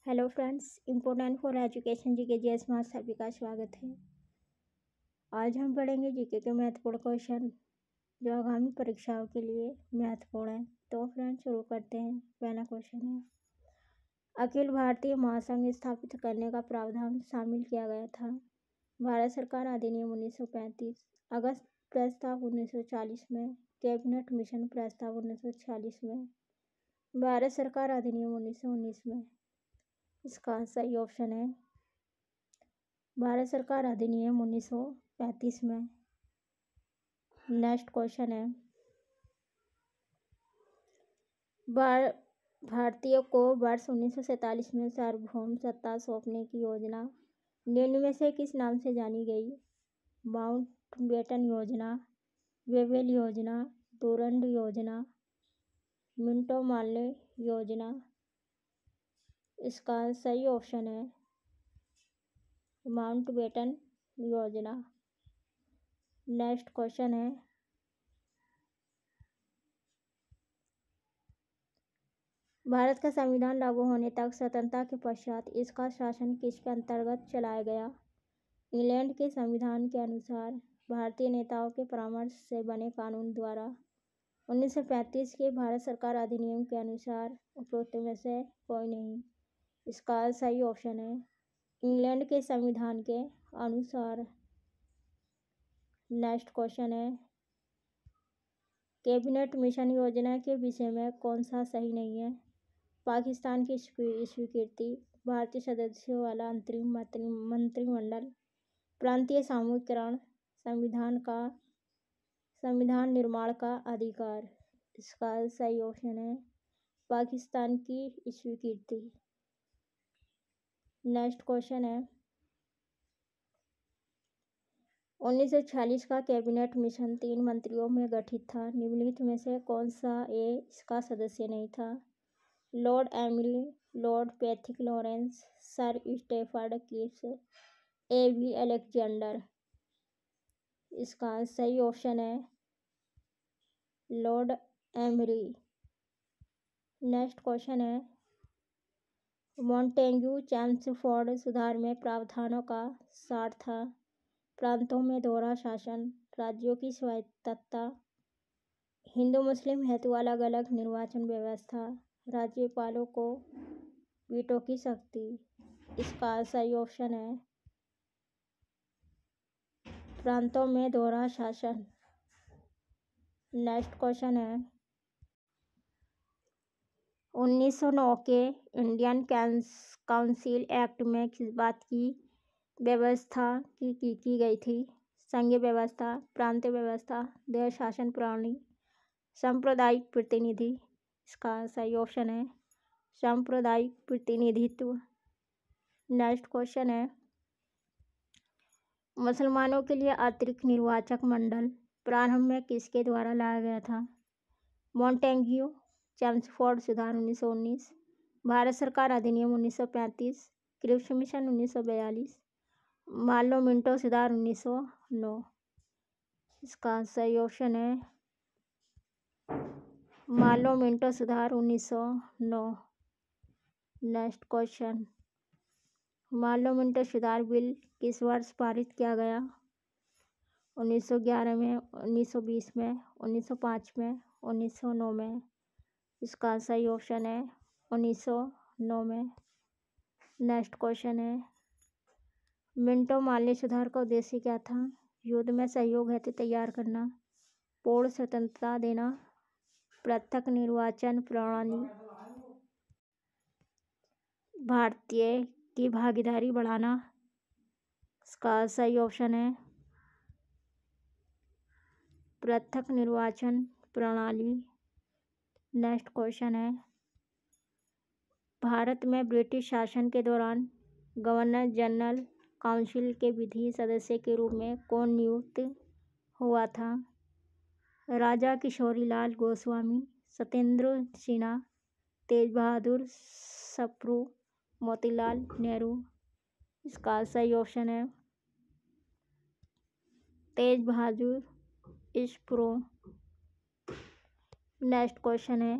Hello friends, important for education GK GS में सभी का स्वागत है। आज हम पढ़ेंगे जीके के महत्वपूर्ण क्वेश्चन जो आगामी परीक्षाओं के लिए महत्वपूर्ण है। तो फ्रेंड्स शुरू करते हैं। पहला क्वेश्चन है, अखिल भारतीय महासंघ स्थापित करने का प्रावधान शामिल किया गया था। भारत सरकार अधिनियम 1935, अगस्त प्रस्ताव 1940 में, कैबिनेट मिशन प्रस्ताव 1946 में, भारत सरकार अधिनियम 1919 में। इसका सही ऑप्शन है भारत सरकार अधिनियम 1935 में। नेक्स्ट क्वेश्चन है, भारतीयों को वर्ष 1947 में सार्वभौम सत्ता सौंपने की योजना निम्न में से किस नाम से जानी गई? माउंटबेटन योजना, वेवेल योजना, डूरंड योजना, मिंटो मार्ले योजना। इसका सही ऑप्शन है माउंटबेटन योजना। नेक्स्ट क्वेश्चन है, भारत का संविधान लागू होने तक स्वतंत्रता के पश्चात इसका शासन किसके अंतर्गत चलाया गया? इंग्लैंड के संविधान के अनुसार भारतीय नेताओं के परामर्श से बने कानून द्वारा 1935 के भारत सरकार अधिनियम के अनुसार उपरोक्त में से कोई नहीं। इसका सही ऑप्शन है इंग्लैंड के संविधान के अनुसार। नेक्स्ट क्वेश्चन है, कैबिनेट मिशन योजना के विषय में कौन सा सही नहीं है? पाकिस्तान की स्वीकृति, भारतीय सदस्यों वाला अंतरिम मंत्रिमंडल, प्रांतीय सामूहिकरण, संविधान निर्माण का अधिकार। इसका सही ऑप्शन है पाकिस्तान की स्वीकृति। नेक्स्ट क्वेश्चन है, 1946 का कैबिनेट मिशन 3 मंत्रियों में गठित था। निम्नलिखित में से कौन सा इसका सदस्य नहीं था? Lord emery, Lord Pethick Lawrence, sir Stafford clips, A.V. Alexander. इसका सही ऑप्शन है लॉर्ड एमरी। नेक्स्ट क्वेश्चन है, मॉन्टेग्यू चेम्सफोर्ड सुधार में प्रावधानों का सार था। प्रांतों में दोहरा शासन, राज्यों की स्वायत्तता, हिंदू मुस्लिम हेतु अलग अलग निर्वाचन व्यवस्था, राज्यपालों को वीटो की शक्ति। इसका सही ऑप्शन है प्रांतों में दोहरा शासन। नेक्स्ट क्वेश्चन है, 1909 के इंडियन काउंसिल एक्ट में किस बात की व्यवस्था की गई थी? संघीय व्यवस्था, प्रांतीय व्यवस्था, देश शासन प्रणाली, सांप्रदायिक प्रतिनिधि। इसका सही ऑप्शन है सांप्रदायिक प्रतिनिधित्व। नेक्स्ट क्वेश्चन है, मुसलमानों के लिए अतिरिक्त निर्वाचक मंडल प्रारंभ में किसके द्वारा लाया गया था? मॉन्टेग्यू चेम्सफोर्ड सुधार 1919, भारत सरकार अधिनियम 1935, क्रिप्स मिशन 1942, मार्लो मिंटो सुधार 1909। इसका सही ऑप्शन है मार्लो मिंटो सुधार 1909। नेक्स्ट क्वेश्चन, मार्लो मिंटो सुधार बिल किस वर्ष पारित किया गया? 1911 में, 1920 में, 1905 में, 1909 में। इसका सही ऑप्शन है 1909 में। नेक्स्ट क्वेश्चन है, मिंटो मार्ले सुधार का उद्देश्य क्या था? युद्ध में सहयोग हेतु तैयार करना, पूर्ण स्वतंत्रता देना, पृथक निर्वाचन प्रणाली, भारतीय की भागीदारी बढ़ाना। इसका सही ऑप्शन है पृथक निर्वाचन प्रणाली। नेक्स्ट क्वेश्चन है, भारत में ब्रिटिश शासन के दौरान गवर्नर जनरल काउंसिल के विधि सदस्य के रूप में कौन नियुक्त हुआ था? राजा किशोरीलाल गोस्वामी, सत्येंद्र सिन्हा, तेज बहादुर सप्रू, मोतीलाल नेहरू। इसका सही ऑप्शन है तेज बहादुर सप्रू। नेक्स्ट क्वेश्चन है,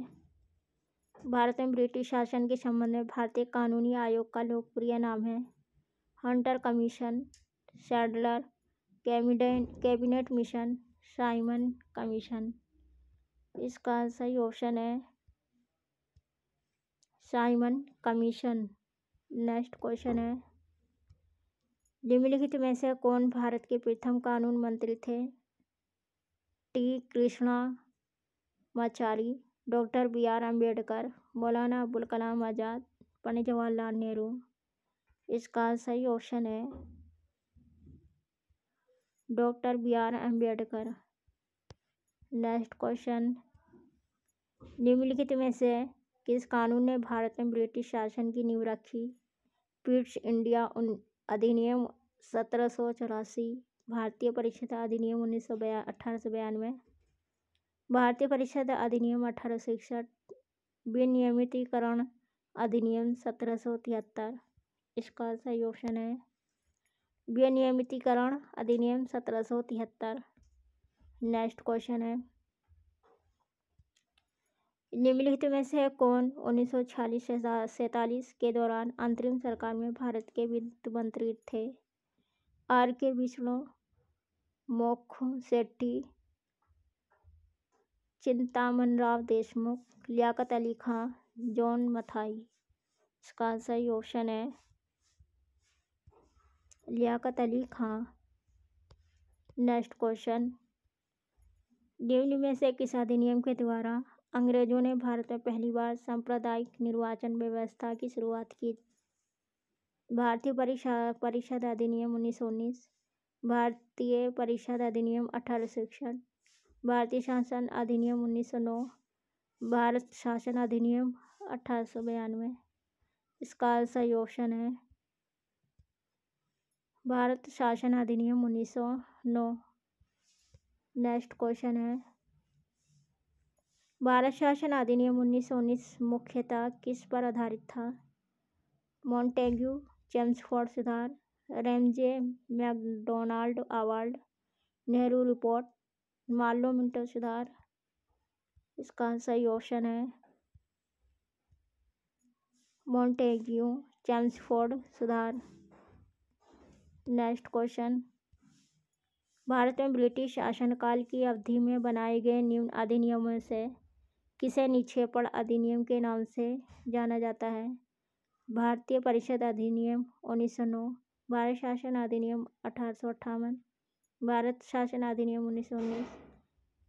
भारत में ब्रिटिश शासन के संबंध में भारतीय कानूनी आयोग का लोकप्रिय नाम है Hunter commission, Sadler cabinet mission, Simon commission. इसका सही ऑप्शन है साइमन कमीशन। नेक्स्ट क्वेश्चन है, निम्नलिखित में से कौन भारत के प्रथम कानून मंत्री थे? T Krishnamachari, doctor B R. Ambedkar, Maulana Abul Kalam Azad, Pandit Jawaharlal Nehru. इसका सही ऑप्शन है doctor B R. Ambedkar. Next question, निम्नलिखित में से किस कानून ने भारत में ब्रिटिश शासन की नींव रखी? पिट्स इंडिया अधिनियम 1784, भारतीय परिषद अधिनियम 1892, भारतीय परिषद अधिनियम 1861, विनियमितीकरण अधिनियम 1773। इसका सही ऑप्शन है विनियमितीकरण अधिनियम 1773। नेक्स्ट क्वेश्चन है, निम्नलिखित में से कौन 1946-47 के दौरान अंतरिम सरकार में भारत के वित्त मंत्री थे? R.K. बिश्नोई, मोहन शेट्टी, चिंतामणराव देशमुख, लियाकत अली खां, जॉन मथाई। इसका सही ऑप्शन है लियाकत अली खां। नेक्स्ट क्वेश्चन, निम्न में से किस अधिनियम के द्वारा अंग्रेजों ने भारत में पहली बार सांप्रदायिक निर्वाचन व्यवस्था की शुरुआत की? भारतीय परिषद अधिनियम 1919, भारतीय परिषद अधिनियम 1861, भारतीय शासन अधिनियम 1909, भारत शासन अधिनियम 1892। इसका सही ऑप्शन है भारत शासन अधिनियम 1909। नेक्स्ट क्वेश्चन है, भारत शासन अधिनियम 1919 मुख्यतः किस पर आधारित था? मॉन्टेग्यू चेम्सफोर्ड सुधार, Ramsay MacDonald award, Nehru report, Morley Minto सुधार। इसका सही ऑप्शन है मॉन्टेग्यू चेम्सफोर्ड सुधार। नेक्स्ट क्वेश्चन, भारत में ब्रिटिश शासनकाल की अवधि में बनाए गए निम्न अधिनियमों से किसे निक्षेपण अधिनियम के नाम से जाना जाता है? भारतीय परिषद अधिनियम 1909, भारत शासन अधिनियम 1858, भारत शासन अधिनियम 1919,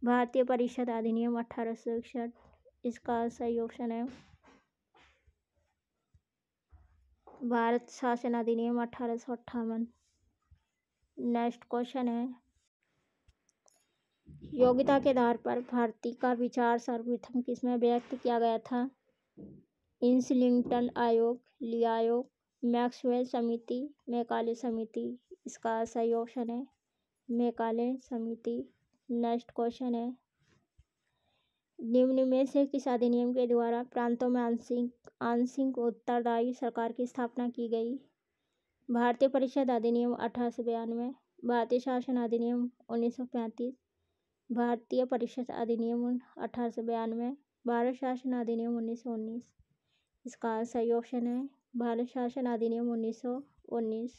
भारतीय परिषद अधिनियम 1861। इसका सही ऑप्शन है भारत शासन अधिनियम 1858। नेक्स्ट क्वेश्चन है, योग्यता के आधार पर भारती का विचार सर्वप्रथम किसमें व्यक्त किया गया था? इस्लिंगटन आयोग, ली आयोग, मैक्सवेल समिति, मैकाले समिति। इसका सही ऑप्शन है मैकाले समिति। नेक्स्ट क्वेश्चन है, निम्न में से किस अधिनियम के द्वारा प्रांतों में आंशिक उत्तरदायी सरकार की स्थापना की गई? भारतीय परिषद अधिनियम 1892, भारतीय शासन अधिनियम 1935, भारतीय परिषद अधिनियम 1892, भारत शासन अधिनियम 1919। इसका सही ऑप्शन है भारत शासन अधिनियम 1919।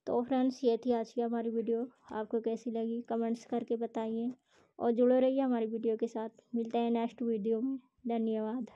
तो फ्रेंड्स, ये थी आज की हमारी वीडियो। आपको कैसी लगी कमेंट्स करके बताइए और जुड़े रहिए हमारी वीडियो के साथ। मिलते हैं नेक्स्ट वीडियो में। धन्यवाद।